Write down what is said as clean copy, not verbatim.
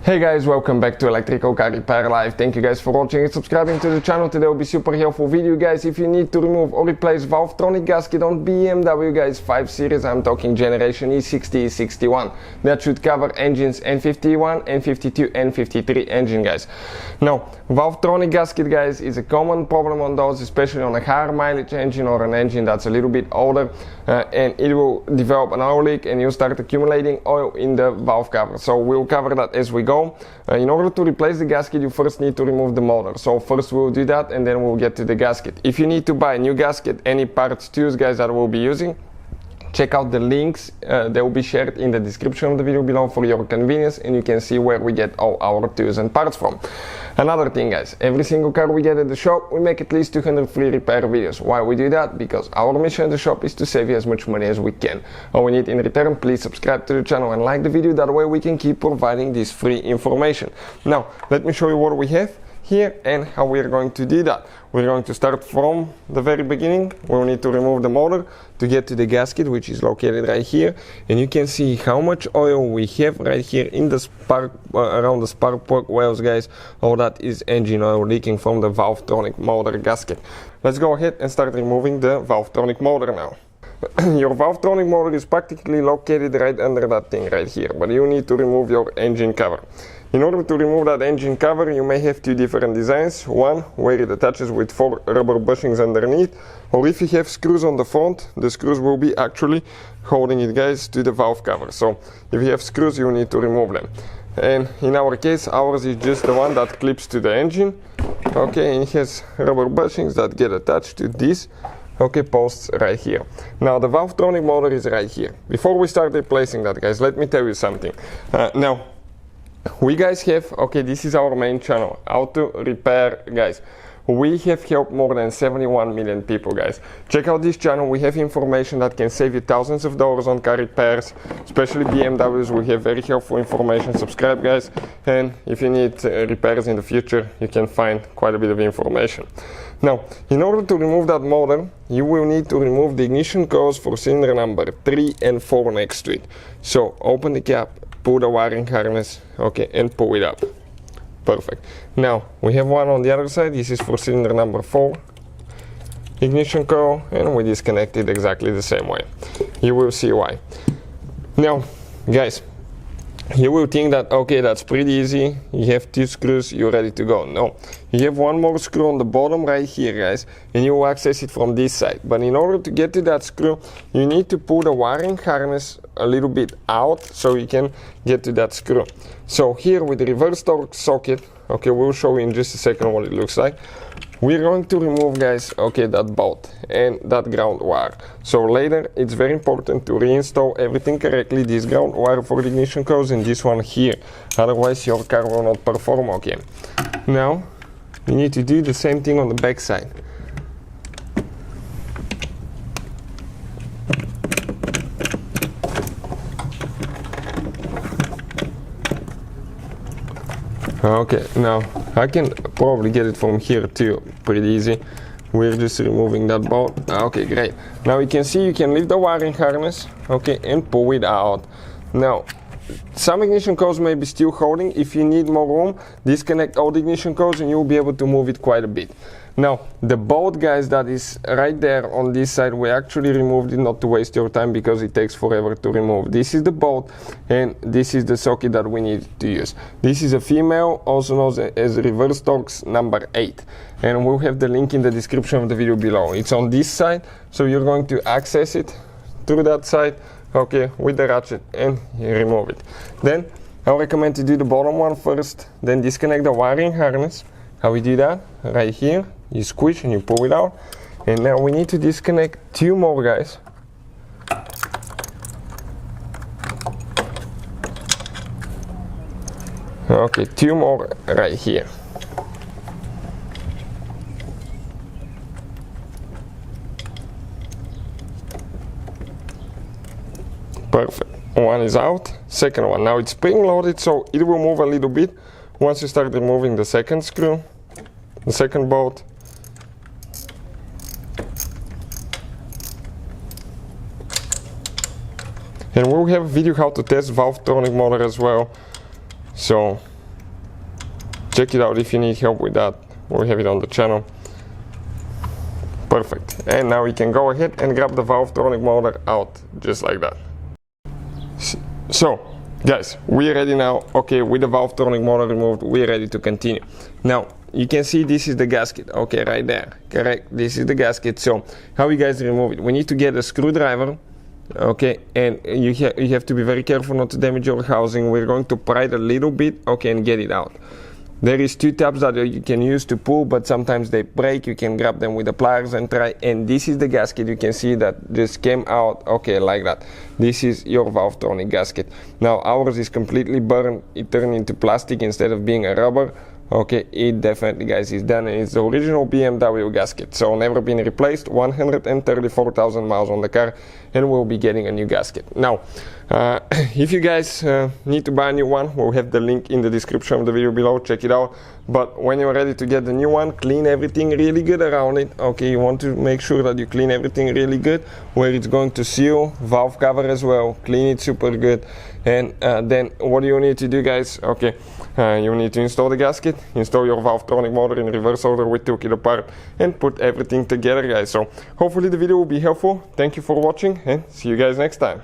Hey guys, welcome back to Electrical Car Repair Live. Thank you guys for watching and subscribing to the channel. Today will be super helpful video, guys. If you need to remove or replace Valvetronic Gasket on BMW guys 5 Series, I'm talking generation E60 E61. That should cover engines N51, N52 and N53 engine, guys. Now, Valvetronic Gasket, guys, is a common problem on those, especially on a higher mileage engine or an engine that's a little bit older, and it will develop an oil leak and you'll start accumulating oil in the valve cover. So we'll cover that as we go. In order to replace the gasket, you first need to remove the motor. So first we'll do that and then we'll get to the gasket. If you need to buy a new gasket, any parts, tools, guys, that we'll be using, check out the links. They will be shared in the description of the video below for your convenience, and you can see where we get all our tools and parts from. Another thing, guys, every single car we get at the shop, we make at least 200 free repair videos. Why we do that? Because our mission at the shop is to save you as much money as we can. All we need in return, please subscribe to the channel and like the video. That way we can keep providing this free information. Now, let me show you what we have here and how we are going to do that. We're going to start from the very beginning. We'll need to remove the motor to get to the gasket, which is located right here, and you can see how much oil we have right here in the spark around the spark plug wells, guys. All that is engine oil leaking from the Valvetronic motor gasket. Let's go ahead and start removing the Valvetronic motor now. Your Valvetronic motor is practically located right under that thing right here, but you need to remove your engine cover. In order to remove that engine cover, you may have two different designs. One where it attaches with 4 rubber bushings underneath, or if you have screws on the front, the screws will be actually holding it, guys, to the valve cover. So if you have screws, you need to remove them. And in our case, ours is just the one that clips to the engine. Okay, and it has rubber bushings that get attached to these posts right here. Now the Valvetronic motor is right here. Before we start replacing that, guys, let me tell you something. Now we guys have, this is our main channel, auto repair, guys. We have helped more than 71 million people, guys. Check out this channel. We have information that can save you thousands of dollars on car repairs, especially BMWs. We have very helpful information. Subscribe, guys, and if you need repairs in the future, you can find quite a bit of information. Now, in order to remove that motor, you will need to remove the ignition coils for cylinder number 3 and 4 next to it. So open the cap, pull the wiring harness, and pull it up. Perfect. Now we have one on the other side. This is for cylinder number 4 ignition coil, and we disconnect it exactly the same way. You will see why. Now, guys, you will think that that's pretty easy. You have 2 screws, you're ready to go. No, you have one more screw on the bottom right here, guys, and you will access it from this side. But in order to get to that screw, you need to pull the wiring harness a little bit out so you can get to that screw. So here with the reverse torque socket, we'll show you in just a second what it looks like. We're going to remove, guys, that bolt and that ground wire. So later, it's very important to reinstall everything correctly. This ground wire for the ignition coils and this one here. Otherwise, your car will not perform okay. Now, you need to do the same thing on the back side. Now I can probably get it from here too, pretty easy. We're just removing that bolt. Great. Now you can see you can lift the wiring harness, and pull it out. Now, some ignition coils may be still holding. If you need more room, disconnect all the ignition coils and you'll be able to move it quite a bit. Now, the bolt, guys, that is right there on this side, we actually removed it not to waste your time because it takes forever to remove. This is the bolt and this is the socket that we need to use. This is a female, also known as reverse torque number 8. And we'll have the link in the description of the video below. It's on this side, so you're going to access it through that side, with the ratchet, and you remove it. Then, I recommend to do the bottom one first, then disconnect the wiring harness. How we do that? Right here. You squish and you pull it out, and now we need to disconnect 2 more, guys. Okay, 2 more right here. Perfect. One is out, second one. Now it's spring loaded, so it will move a little bit once you start removing the second screw, the second bolt. And we'll have a video how to test Valvetronic motor as well. So check it out if you need help with that. We have it on the channel. Perfect. And now we can go ahead and grab the Valvetronic motor out, just like that. So guys, we're ready now. Okay, with the Valvetronic motor removed, we're ready to continue. Now you can see this is the gasket, okay, right there, correct? This is the gasket. So how you guys remove it? We need to get a screwdriver, okay, and you have to be very careful not to damage your housing. We're going to pry it a little bit, okay, and get it out. There is 2 tabs that you can use to pull, but sometimes they break. You can grab them with the pliers and try. And this is the gasket. You can see that just came out, okay, like that. This is your Valvetronic gasket. Now ours is completely burned. It turned into plastic instead of being a rubber. Okay, it definitely, guys, is done, and it's the original BMW gasket, so never been replaced. 134,000 miles on the car, and we'll be getting a new gasket. Now, if you guys need to buy a new one, we'll have the link in the description of the video below. Check it out. But when you're ready to get the new one, clean everything really good around it. Okay, you want to make sure that you clean everything really good, where it's going to seal, valve cover as well. Clean it super good, and then what do you need to do, guys? Okay, you need to install the gasket, install your Valvetronic motor in reverse order. We took it apart and put everything together, guys. So hopefully the video will be helpful. Thank you for watching, and see you guys next time.